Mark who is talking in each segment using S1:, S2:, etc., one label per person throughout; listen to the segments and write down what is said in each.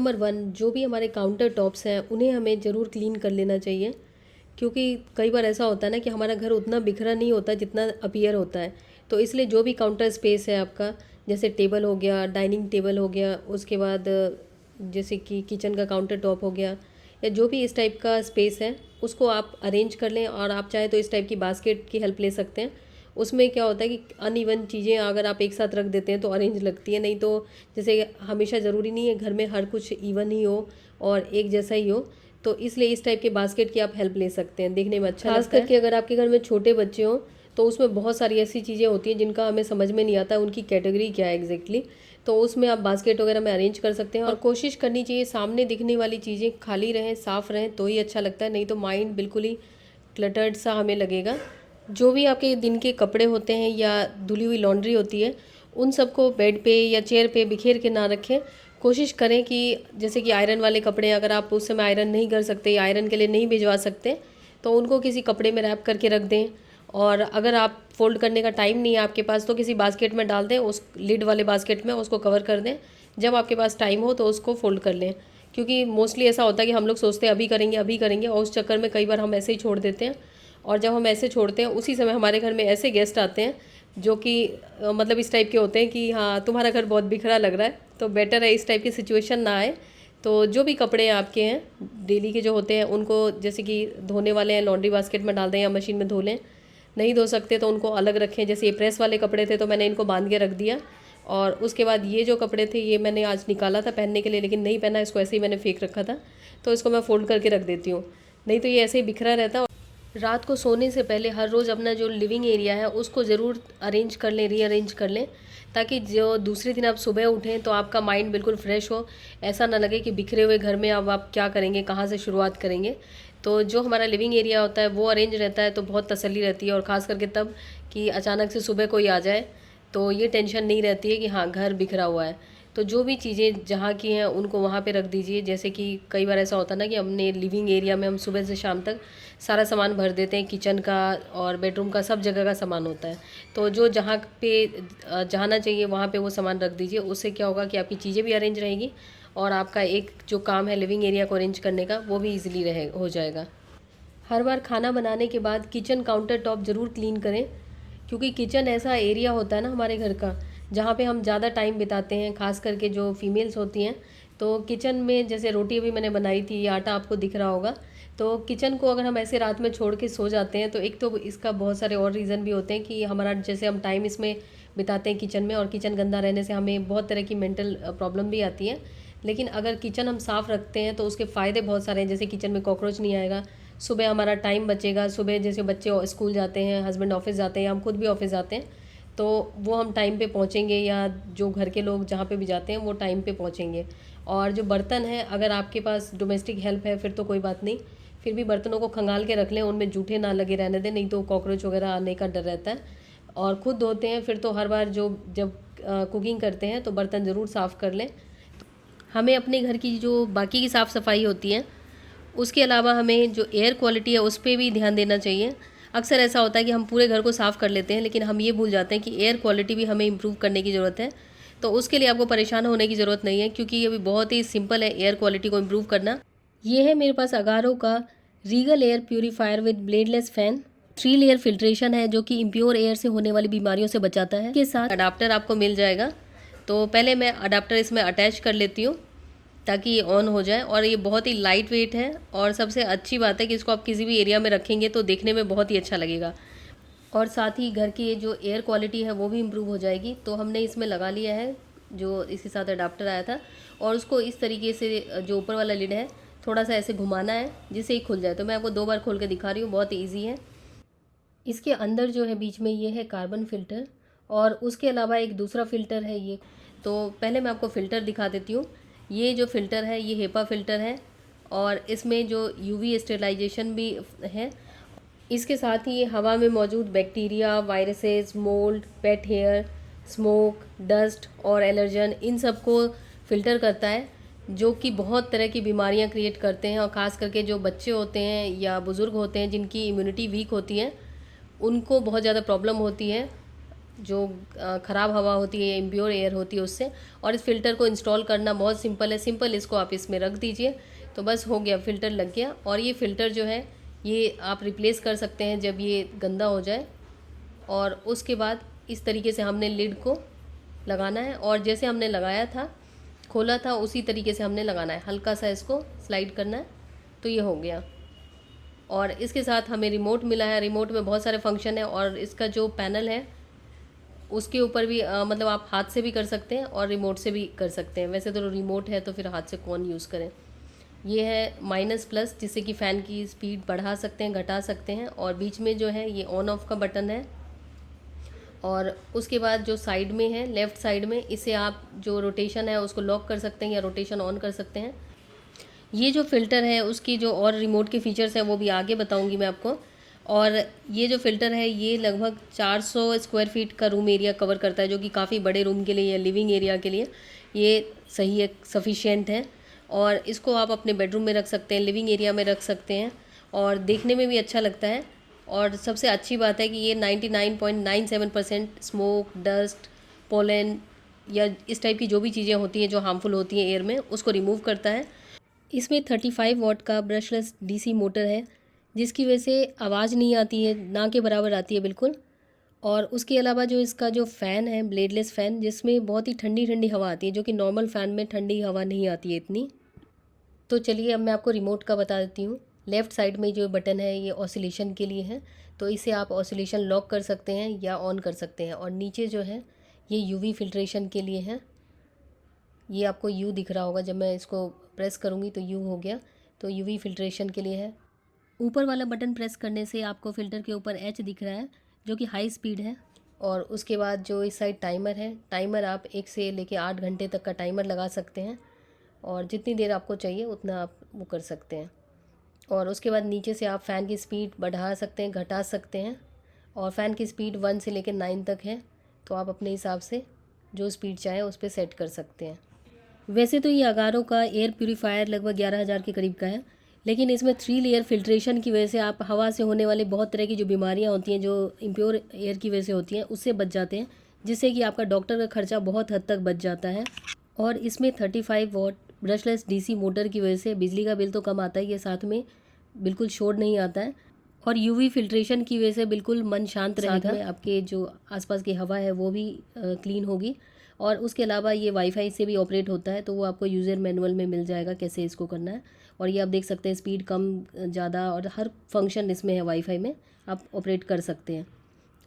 S1: Number 1, जो भी हमारे काउंटर टॉप्स हैं उन्हें हमें ज़रूर क्लीन कर लेना चाहिए, क्योंकि कई बार ऐसा होता है ना कि हमारा घर उतना बिखरा नहीं होता जितना अपीयर होता है। तो इसलिए जो भी काउंटर स्पेस है आपका, जैसे टेबल हो गया, डाइनिंग टेबल हो गया, उसके बाद जैसे कि किचन का काउंटर टॉप हो गया, या जो भी इस टाइप का स्पेस है उसको आप अरेंज कर लें। और आप चाहे तो इस टाइप की बास्केट की हेल्प ले सकते हैं। उसमें क्या होता है कि अनइवन चीज़ें अगर आप एक साथ रख देते हैं तो अरेंज लगती है, नहीं तो जैसे हमेशा ज़रूरी नहीं है घर में हर कुछ इवन ही हो और एक जैसा ही हो। तो इसलिए इस टाइप के बास्केट की आप हेल्प ले सकते हैं, देखने में अच्छा लगता है। खास करके अगर आपके घर में छोटे बच्चे हों तो उसमें बहुत सारी ऐसी चीज़ें होती हैं जिनका हमें समझ में नहीं आता उनकी कैटेगरी क्या है एग्जैक्टली। तो उसमें आप बास्केट वगैरह में अरेंज कर सकते हैं। और कोशिश करनी चाहिए सामने दिखने वाली चीज़ें खाली रहें, साफ़ रहें, तो ही अच्छा लगता है, नहीं तो माइंड बिल्कुल ही क्लटर्ड सा हमें लगेगा। जो भी आपके दिन के कपड़े होते हैं या धुली हुई लॉन्ड्री होती है, उन सबको बेड पे या चेयर पे बिखेर के ना रखें। कोशिश करें कि जैसे कि आयरन वाले कपड़े अगर आप उस समय आयरन नहीं कर सकते या आयरन के लिए नहीं भिजवा सकते, तो उनको किसी कपड़े में रैप करके रख दें। और अगर आप फोल्ड करने का टाइम नहीं है आपके पास तो किसी बास्केट में डाल दें, उस लिड वाले बास्केट में उसको कवर कर दें। जब आपके पास टाइम हो तो उसको फोल्ड कर लें, क्योंकि मोस्टली ऐसा होता है कि हम लोग सोचते हैं अभी करेंगे और उस चक्कर में कई बार हम ऐसे ही छोड़ देते हैं। और जब हम ऐसे छोड़ते हैं उसी समय हमारे घर में ऐसे गेस्ट आते हैं जो कि मतलब इस टाइप के होते हैं कि हाँ तुम्हारा घर बहुत बिखरा लग रहा है। तो बेटर है इस टाइप की सिचुएशन ना आए। तो जो भी कपड़े आपके हैं डेली के जो होते हैं उनको जैसे कि धोने वाले हैं लॉन्ड्री बास्केट में डाल दें या मशीन में धो लें। नहीं धो सकते तो उनको अलग रखें। जैसे ये प्रेस वाले कपड़े थे तो मैंने इनको बांध के रख दिया। और उसके बाद ये जो कपड़े थे ये मैंने आज निकाला था पहनने के लिए, लेकिन नहीं पहना, इसको ऐसे ही मैंने फेंक रखा था। तो इसको मैं फोल्ड करके रख देती हूँ, नहीं तो ये ऐसे ही बिखरा रहता है। रात को सोने से पहले हर रोज़ अपना जो लिविंग एरिया है उसको ज़रूर अरेंज कर लें, रीअरेंज कर लें, ताकि जो दूसरे दिन आप सुबह उठें तो आपका माइंड बिल्कुल फ्रेश हो। ऐसा ना लगे कि बिखरे हुए घर में अब आप क्या करेंगे, कहाँ से शुरुआत करेंगे। तो जो हमारा लिविंग एरिया होता है वो अरेंज रहता है तो बहुत तसल्ली रहती है। और ख़ास करके तब कि अचानक से सुबह कोई आ जाए तो ये टेंशन नहीं रहती है कि हाँ घर बिखरा हुआ है। तो जो भी चीज़ें जहाँ की हैं उनको वहाँ पे रख दीजिए। जैसे कि कई बार ऐसा होता है ना कि हमने लिविंग एरिया में हम सुबह से शाम तक सारा सामान भर देते हैं, किचन का और बेडरूम का सब जगह का सामान होता है। तो जो जहाँ पे जाना चाहिए वहाँ पे वो सामान रख दीजिए। उससे क्या होगा कि आपकी चीज़ें भी अरेंज रहेंगी और आपका एक जो काम है लिविंग एरिया को अरेंज करने का वो भी ईजिली हो जाएगा। हर बार खाना बनाने के बाद किचन काउंटर टॉप ज़रूर क्लीन करें, क्योंकि किचन ऐसा एरिया होता है ना हमारे घर का जहाँ पे हम ज़्यादा टाइम बिताते हैं, खास करके जो फीमेल्स होती हैं। तो किचन में जैसे रोटी अभी मैंने बनाई थी, ये आटा आपको दिख रहा होगा। तो किचन को अगर हम ऐसे रात में छोड़ के सो जाते हैं तो एक तो इसका बहुत सारे और रीज़न भी होते हैं कि हमारा जैसे हम टाइम इसमें बिताते हैं किचन में, और किचन गंदा रहने से हमें बहुत तरह की मेंटल प्रॉब्लम भी आती है। लेकिन अगर किचन हम साफ़ रखते हैं तो उसके फ़ायदे बहुत सारे हैं। जैसे किचन में कॉकरोच नहीं आएगा, सुबह हमारा टाइम बचेगा। सुबह जैसे बच्चे स्कूल जाते हैं, हस्बैंड ऑफिस जाते हैं, या हम खुद भी ऑफिस जाते हैं, तो वो हम टाइम पे पहुंचेंगे, या जो घर के लोग जहाँ पे भी जाते हैं वो टाइम पे पहुंचेंगे। और जो बर्तन है, अगर आपके पास डोमेस्टिक हेल्प है फिर तो कोई बात नहीं, फिर भी बर्तनों को खंगाल के रख लें, उनमें जूठे ना लगे रहने दें, नहीं तो कॉकरोच वगैरह आने का डर रहता है। और ख़ुद धोते हैं फिर तो हर बार जब कुकिंग करते हैं तो बर्तन ज़रूर साफ़ कर लें। हमें अपने घर की जो बाकी की साफ़ सफाई होती है उसके अलावा हमें जो एयर क्वालिटी है उस पर भी ध्यान देना चाहिए। अक्सर ऐसा होता है कि हम पूरे घर को साफ़ कर लेते हैं लेकिन हम ये भूल जाते हैं कि एयर क्वालिटी भी हमें इम्प्रूव करने की ज़रूरत है। तो उसके लिए आपको परेशान होने की ज़रूरत नहीं है, क्योंकि ये भी बहुत ही सिंपल है एयर क्वालिटी को इम्प्रूव करना। ये है मेरे पास अगारो का Regal air purifier with bladeless fan. 3 layer filtration है जो कि इम्प्योर एयर से होने वाली बीमारियों से बचाता है। के साथ अडाप्टर आपको मिल जाएगा। तो पहले मैं अडाप्टर इसमें अटैच कर लेती हूँ ताकि ये ऑन हो जाए। और ये बहुत ही लाइट वेट है, और सबसे अच्छी बात है कि इसको आप किसी भी एरिया में रखेंगे तो देखने में बहुत ही अच्छा लगेगा। और साथ ही घर की ये जो एयर क्वालिटी है वो भी इम्प्रूव हो जाएगी। तो हमने इसमें लगा लिया है जो इसके साथ अडाप्टर आया था, और उसको इस तरीके से जो ऊपर वाला लिड है थोड़ा सा ऐसे घुमाना है जिससे ही खुल जाए। तो मैं आपको 2 बार खोल के दिखा रही हूँ, बहुत ईजी है। इसके अंदर जो है बीच में ये है कार्बन फ़िल्टर, और उसके अलावा एक दूसरा फ़िल्टर है ये। तो पहले मैं आपको फ़िल्टर दिखा देती हूँ। ये जो फ़िल्टर है ये हेपा फ़िल्टर है, और इसमें जो यूवी स्टेरिलाइजेशन भी है। इसके साथ ही ये हवा में मौजूद बैक्टीरिया, वायरसेस, मोल्ड, पेट हेयर, स्मोक, डस्ट और एलर्जन, इन सब को फ़िल्टर करता है, जो कि बहुत तरह की बीमारियां क्रिएट करते हैं। और ख़ास करके जो बच्चे होते हैं या बुज़ुर्ग होते हैं जिनकी इम्यूनिटी वीक होती है उनको बहुत ज़्यादा प्रॉब्लम होती है जो ख़राब हवा होती है, इम्प्योर एयर होती है उससे। और इस फ़िल्टर को इंस्टॉल करना बहुत सिंपल है, सिंपल इसको आप इसमें रख दीजिए तो बस हो गया, फ़िल्टर लग गया। और ये फ़िल्टर जो है ये आप रिप्लेस कर सकते हैं जब ये गंदा हो जाए। और उसके बाद इस तरीके से हमने लिड को लगाना है और जैसे हमने लगाया था, खोला था, उसी तरीके से हमने लगाना है, हल्का सा इसको स्लाइड करना है तो ये हो गया। और इसके साथ हमें रिमोट मिला है, रिमोट में बहुत सारे फंक्शन है और इसका जो पैनल है उसके ऊपर भी मतलब आप हाथ से भी कर सकते हैं और रिमोट से भी कर सकते हैं। वैसे तो रिमोट है तो फिर हाथ से कौन यूज़ करें। ये है माइनस प्लस, जिससे कि फ़ैन की स्पीड बढ़ा सकते हैं, घटा सकते हैं। और बीच में जो है ये ऑन ऑफ का बटन है। और उसके बाद जो साइड में है, लेफ़्ट साइड में, इसे आप जो रोटेशन है उसको लॉक कर सकते हैं या रोटेशन ऑन कर सकते हैं। ये जो फ़िल्टर है उसकी जो और रिमोट के फीचर्स हैं वो भी आगे बताऊंगी मैं आपको। और ये जो फ़िल्टर है ये लगभग 400 स्क्वायर फीट का रूम एरिया कवर करता है, जो कि काफ़ी बड़े रूम के लिए या लिविंग एरिया के लिए ये सही है, सफिशिएंट है। और इसको आप अपने बेडरूम में रख सकते हैं, लिविंग एरिया में रख सकते हैं और देखने में भी अच्छा लगता है। और सबसे अच्छी बात है कि ये 99.97% स्मोक, डस्ट, पोलन या इस टाइप की जो भी चीज़ें होती हैं जो हार्मफुल होती हैं एयर में, उसको रिमूव करता है। इसमें 35 वॉट का ब्रशलेस डीसी मोटर है, जिसकी वजह से आवाज़ नहीं आती है, ना के बराबर आती है बिल्कुल। और उसके अलावा जो इसका जो फ़ैन है, ब्लेडलेस फ़ैन, जिसमें बहुत ही ठंडी ठंडी हवा आती है, जो कि नॉर्मल फ़ैन में ठंडी हवा नहीं आती है इतनी। तो चलिए अब मैं आपको रिमोट का बता देती हूँ। लेफ़्ट साइड में जो बटन है ये ऑसिलेशन के लिए है, तो इसे आप ऑसिलेशन लॉक कर सकते हैं या ऑन कर सकते हैं। और नीचे जो है ये यूवी फिल्ट्रेशन के लिए है। ये आपको यू दिख रहा होगा, जब मैं इसको प्रेस करूँगी तो यू हो गया, तो यूवी फिल्ट्रेशन के लिए है। ऊपर वाला बटन प्रेस करने से आपको फ़िल्टर के ऊपर एच दिख रहा है, जो कि हाई स्पीड है। और उसके बाद जो इस साइड टाइमर है, टाइमर आप 1 से लेके 8 घंटे तक का टाइमर लगा सकते हैं और जितनी देर आपको चाहिए उतना आप वो कर सकते हैं। और उसके बाद नीचे से आप फ़ैन की स्पीड बढ़ा सकते हैं, घटा सकते हैं। और फ़ैन की स्पीड 1 से लेकर 9 तक है, तो आप अपने हिसाब से जो स्पीड चाहें उस पर सेट कर सकते हैं। वैसे तो ये अगारो का एयर प्यूरीफायर लगभग 11,000 के करीब का है, लेकिन इसमें 3 लेयर फिल्ट्रेशन की वजह से आप हवा से होने वाले बहुत तरह की जो बीमारियां होती हैं, जो इम्प्योर एयर की वजह से होती हैं, उससे बच जाते हैं, जिससे कि आपका डॉक्टर का खर्चा बहुत हद तक बच जाता है। और इसमें 35 वॉट ब्रशलेस डीसी मोटर की वजह से बिजली का बिल तो कम आता ही है, साथ में बिल्कुल शोर नहीं आता है। और यूवी फिल्ट्रेशन की वजह से बिल्कुल मन शांत रहेगा, आपके जो आसपास की हवा है वो भी क्लीन होगी। और उसके अलावा ये वाईफाई से भी ऑपरेट होता है, तो वो आपको यूज़र मैनुअल में मिल जाएगा कैसे इसको करना है। और ये आप देख सकते हैं स्पीड कम ज़्यादा और हर फंक्शन इसमें है, वाईफाई में आप ऑपरेट कर सकते हैं।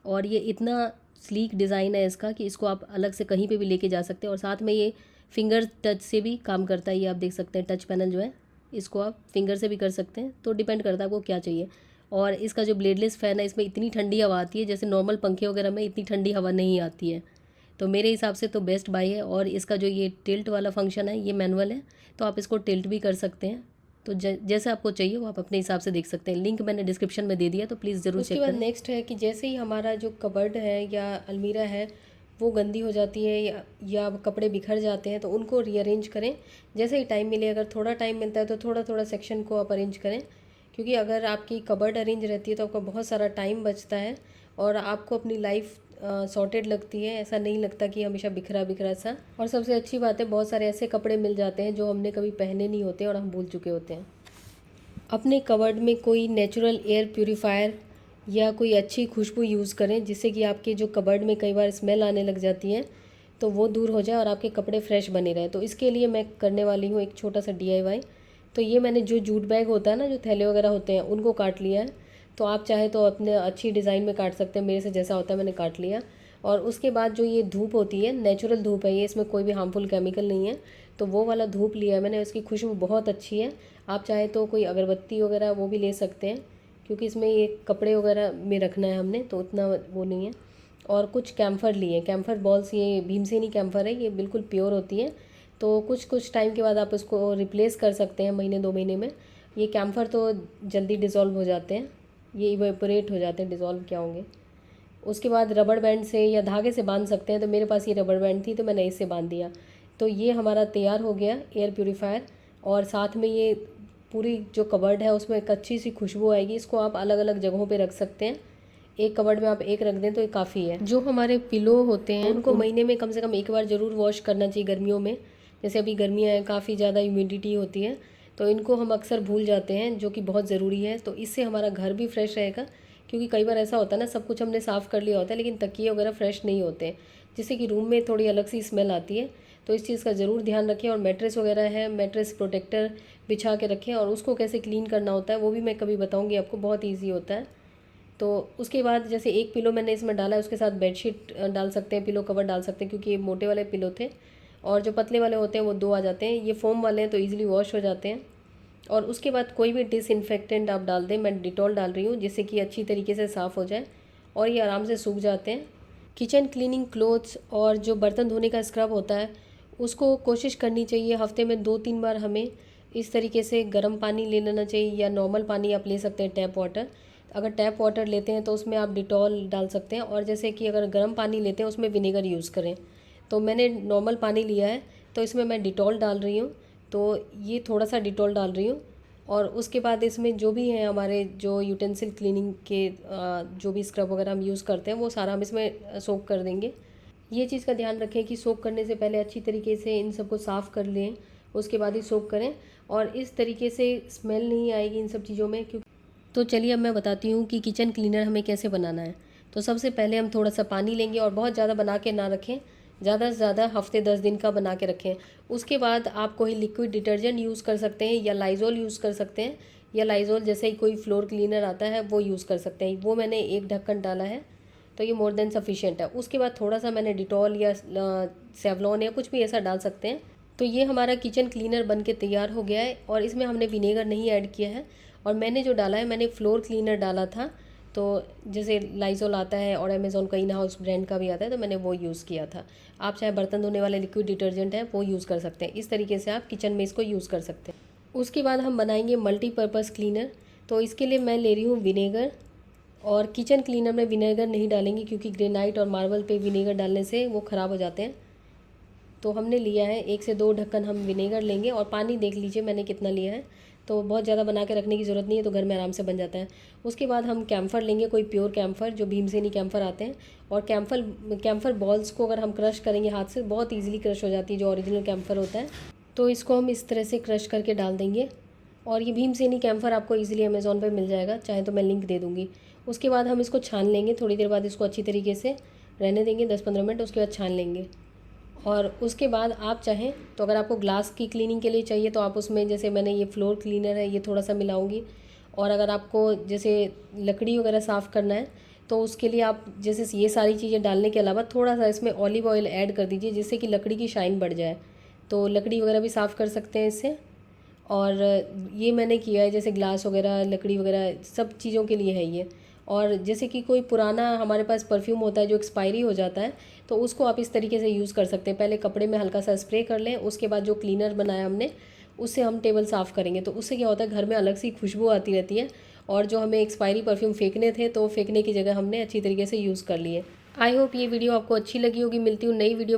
S1: और ये इतना स्लीक डिज़ाइन है इसका कि इसको आप अलग से कहीं पे भी लेके जा सकते हैं। और साथ में ये फिंगर टच से भी काम करता है, ये आप देख सकते हैं टच पैनल जो है, इसको आप फिंगर से भी कर सकते हैं, तो डिपेंड करता है आपको क्या चाहिए। और इसका जो ब्लेडलेस फ़ैन है, इसमें इतनी ठंडी हवा आती है, जैसे नॉर्मल पंखे वगैरह में इतनी ठंडी हवा नहीं आती है, तो मेरे हिसाब से तो बेस्ट बाई है। और इसका जो ये टिल्ट वाला फंक्शन है, ये मैनुअल है, तो आप इसको टिल्ट भी कर सकते हैं। तो जैसे आपको चाहिए वो आप अपने हिसाब से देख सकते हैं। लिंक मैंने डिस्क्रिप्शन में दे दिया, तो प्लीज़ ज़रूर चेक करें। उसके बाद नेक्स्ट है कि जैसे ही हमारा जो कबर्ड है या अलमीरा है वो गंदी हो जाती है या कपड़े बिखर जाते हैं, तो उनको रीअरेंज करें जैसे ही टाइम मिले। अगर थोड़ा टाइम मिलता है तो थोड़ा थोड़ा सेक्शन को आप अरेंज करें, क्योंकि अगर आपकी कबर्ड अरेंज रहती है तो आपका बहुत सारा टाइम बचता है और आपको अपनी लाइफ सॉर्टेड लगती है, ऐसा नहीं लगता कि हमेशा बिखरा बिखरा सा। और सबसे अच्छी बात है, बहुत सारे ऐसे कपड़े मिल जाते हैं जो हमने कभी पहने नहीं होते और हम भूल चुके होते हैं। अपने कबर्ड में कोई नेचुरल एयर प्यूरीफायर या कोई अच्छी खुशबू यूज़ करें, जिससे कि आपके जो कबर्ड में कई बार स्मेल आने लग जाती है तो वो दूर हो जाए और आपके कपड़े फ्रेश बने रहें। तो इसके लिए मैं करने वाली हूँ एक छोटा सा DIY। तो ये मैंने जो जूट बैग होता है ना, जो थैले वगैरह होते हैं, उनको काट लिया है। तो आप चाहे तो अपने अच्छी डिज़ाइन में काट सकते हैं, मेरे से जैसा होता है मैंने काट लिया। और उसके बाद जो ये धूप होती है, नेचुरल धूप है ये, इसमें कोई भी हार्मफुल केमिकल नहीं है, तो वो वाला धूप लिया है मैंने। उसकी खुशबू बहुत अच्छी है। आप चाहे तो कोई अगरबत्ती वगैरह वो भी ले सकते हैं, क्योंकि इसमें ये कपड़े वगैरह में रखना है हमने, तो उतना वो नहीं है। और कुछ कैम्फर लिए, कैम्फर बॉल्स, ये भीमसेनी कैम्फर है, ये बिल्कुल प्योर होती है। तो कुछ कुछ टाइम के बाद आप इसको रिप्लेस कर सकते हैं, महीने 2 महीने में। ये कैम्फर तो जल्दी डिज़ोल्व हो जाते हैं, ये इवेपोरेट हो जाते हैं, डिज़ोल्व क्या होंगे। उसके बाद रबड़ बैंड से या धागे से बांध सकते हैं, तो मेरे पास ये रबड़ बैंड थी तो मैंने इससे बांध दिया। तो ये हमारा तैयार हो गया एयर प्यूरीफायर। और साथ में ये पूरी जो कबर्ड है उसमें एक अच्छी सी खुशबू आएगी। इसको आप अलग अलग जगहों पे रख सकते हैं। एक कबर्ड में आप एक रख दें तो ये काफ़ी है। जो हमारे पिलो होते हैं उनको महीने में कम से कम एक बार ज़रूर वॉश करना चाहिए गर्मियों में। जैसे अभी गर्मियाँ हैं, काफ़ी ज़्यादा ह्यूमिडिटी होती है, तो इनको हम अक्सर भूल जाते हैं, जो कि बहुत ज़रूरी है। तो इससे हमारा घर भी फ्रेश रहेगा, क्योंकि कई बार ऐसा होता है ना, सब कुछ हमने साफ़ कर लिया होता है लेकिन तकिए वगैरह फ्रेश नहीं होते हैं, जिससे कि रूम में थोड़ी अलग सी स्मेल आती है। तो इस चीज़ का ज़रूर ध्यान रखें। और मैट्रेस वगैरह है, मैट्रेस प्रोटेक्टर बिछा के रखें, और उसको कैसे क्लीन करना होता है वो भी मैं कभी बताऊँगी आपको, बहुत ईजी होता है। तो उसके बाद जैसे एक पिलो मैंने इसमें डाला है, उसके साथ बेडशीट डाल सकते हैं, पिलो कवर डाल सकते हैं, क्योंकि ये मोटे वाले पिलो थे, और जो पतले वाले होते हैं वो 2 आ जाते हैं। ये फोम वाले हैं तो ईजिली वॉश हो जाते हैं। और उसके बाद कोई भी डिसइंफेक्टेंट आप डाल दें, मैं डिटॉल डाल रही हूँ, जिससे कि अच्छी तरीके से साफ़ हो जाए और ये आराम से सूख जाते हैं। किचन क्लीनिंग क्लोथ्स और जो बर्तन धोने का स्क्रब होता है, उसको कोशिश करनी चाहिए हफ्ते में 2-3 बार हमें इस तरीके से गर्म पानी ले लेना चाहिए, या नॉर्मल पानी आप ले सकते हैं, टैप वाटर। अगर टैप वाटर लेते हैं तो उसमें आप डिटॉल डाल सकते हैं, और जैसे कि अगर गर्म पानी लेते हैं उसमें विनेगर यूज़ करें। तो मैंने नॉर्मल पानी लिया है तो इसमें मैं डिटॉल डाल रही हूँ, तो ये थोड़ा सा डिटॉल डाल रही हूँ। और उसके बाद इसमें जो भी हैं हमारे जो यूटेंसिल क्लीनिंग के जो भी स्क्रब वगैरह हम यूज़ करते हैं वो सारा हम इसमें सोक कर देंगे। ये चीज़ का ध्यान रखें कि सोक करने से पहले अच्छी तरीके से इन सबको साफ़ कर लें, उसके बाद ही सोक करें, और इस तरीके से स्मेल नहीं आएगी इन सब चीज़ों में। क्योंकि तो चलिए अब मैं बताती हूँ कि किचन क्लीनर हमें कैसे बनाना है। तो सबसे पहले हम थोड़ा सा पानी लेंगे, और बहुत ज़्यादा बना के ना रखें, ज़्यादा से ज़्यादा हफ्ते 10 दिन का बना के रखें। उसके बाद आप कोई लिक्विड डिटर्जेंट यूज़ कर सकते हैं, या लाइज़ोल यूज़ कर सकते हैं, या लाइज़ोल जैसे ही कोई फ्लोर क्लीनर आता है वो यूज़ कर सकते हैं। वो मैंने एक ढक्कन डाला है, तो ये मोर देन सफिशिएंट है। उसके बाद थोड़ा सा मैंने डिटॉल या सेवलॉन या कुछ भी ऐसा डाल सकते हैं। तो ये हमारा किचन क्लीनर बन के तैयार हो गया है, और इसमें हमने विनेगर नहीं ऐड किया है। और मैंने जो डाला है, मैंने फ्लोर क्लीनर डाला था, तो जैसे लाइज़ोल आता है और अमेज़ॉन का इन हाउस ब्रांड का भी आता है, तो मैंने वो यूज़ किया था। आप चाहे बर्तन धोने वाले लिक्विड डिटर्जेंट है वो यूज़ कर सकते हैं। इस तरीके से आप किचन में इसको यूज़ कर सकते हैं। उसके बाद हम बनाएंगे मल्टीपर्पज़ क्लीनर। तो इसके लिए मैं ले रही हूँ विनेगर, और किचन क्लीनर में विनेगर नहीं डालेंगे, क्योंकि ग्रेनाइट और मार्बल पे विनेगर डालने से वो ख़राब हो जाते हैं। तो हमने लिया है 1 से 2 ढक्कन हम विनेगर लेंगे, और पानी देख लीजिए मैंने कितना लिया है। तो बहुत ज़्यादा बना के रखने की ज़रूरत नहीं है, तो घर में आराम से बन जाता है। उसके बाद हम कैम्फर लेंगे, कोई प्योर कैम्फर, जो भीमसेनी कैम्फर आते हैं। और कैम्फर बॉल्स को अगर हम क्रश करेंगे हाथ से, बहुत ईजिली क्रश हो जाती है जो ओरिजिनल कैम्फर होता है। तो इसको हम इस तरह से क्रश करके डाल देंगे। और ये भीमसेनी कैम्फर आपको ईजिली अमेज़ॉन पर मिल जाएगा, चाहे तो मैं लिंक दे दूँगी। उसके बाद हम इसको छान लेंगे, थोड़ी देर बाद इसको अच्छी तरीके से रहने देंगे, 10-15 मिनट, उसके बाद छान लेंगे। और उसके बाद आप चाहें तो अगर आपको ग्लास की क्लीनिंग के लिए चाहिए, तो आप उसमें, जैसे मैंने ये फ्लोर क्लीनर है, ये थोड़ा सा मिलाऊंगी। और अगर आपको जैसे लकड़ी वगैरह साफ़ करना है, तो उसके लिए आप जैसे ये सारी चीज़ें डालने के अलावा थोड़ा सा इसमें ऑलिव ऑयल ऐड कर दीजिए, जिससे कि लकड़ी की शाइन बढ़ जाए। तो लकड़ी वगैरह भी साफ़ कर सकते हैं इससे। और ये मैंने किया है, जैसे ग्लास वगैरह, लकड़ी वगैरह, सब चीज़ों के लिए है ये। और जैसे कि कोई पुराना हमारे पास परफ्यूम होता है जो एक्सपायरी हो जाता है, तो उसको आप इस तरीके से यूज़ कर सकते हैं। पहले कपड़े में हल्का सा स्प्रे कर लें, उसके बाद जो क्लीनर बनाया हमने उससे हम टेबल साफ़ करेंगे, तो उससे क्या होता है, घर में अलग सी खुशबू आती रहती है। और जो हमें एक्सपायरी परफ्यूम फेंकने थे, तो फेंकने की जगह हमने अच्छी तरीके से यूज़ कर लिए। आई होप ये वीडियो आपको अच्छी लगी होगी। मिलती हूँ नई वीडियो।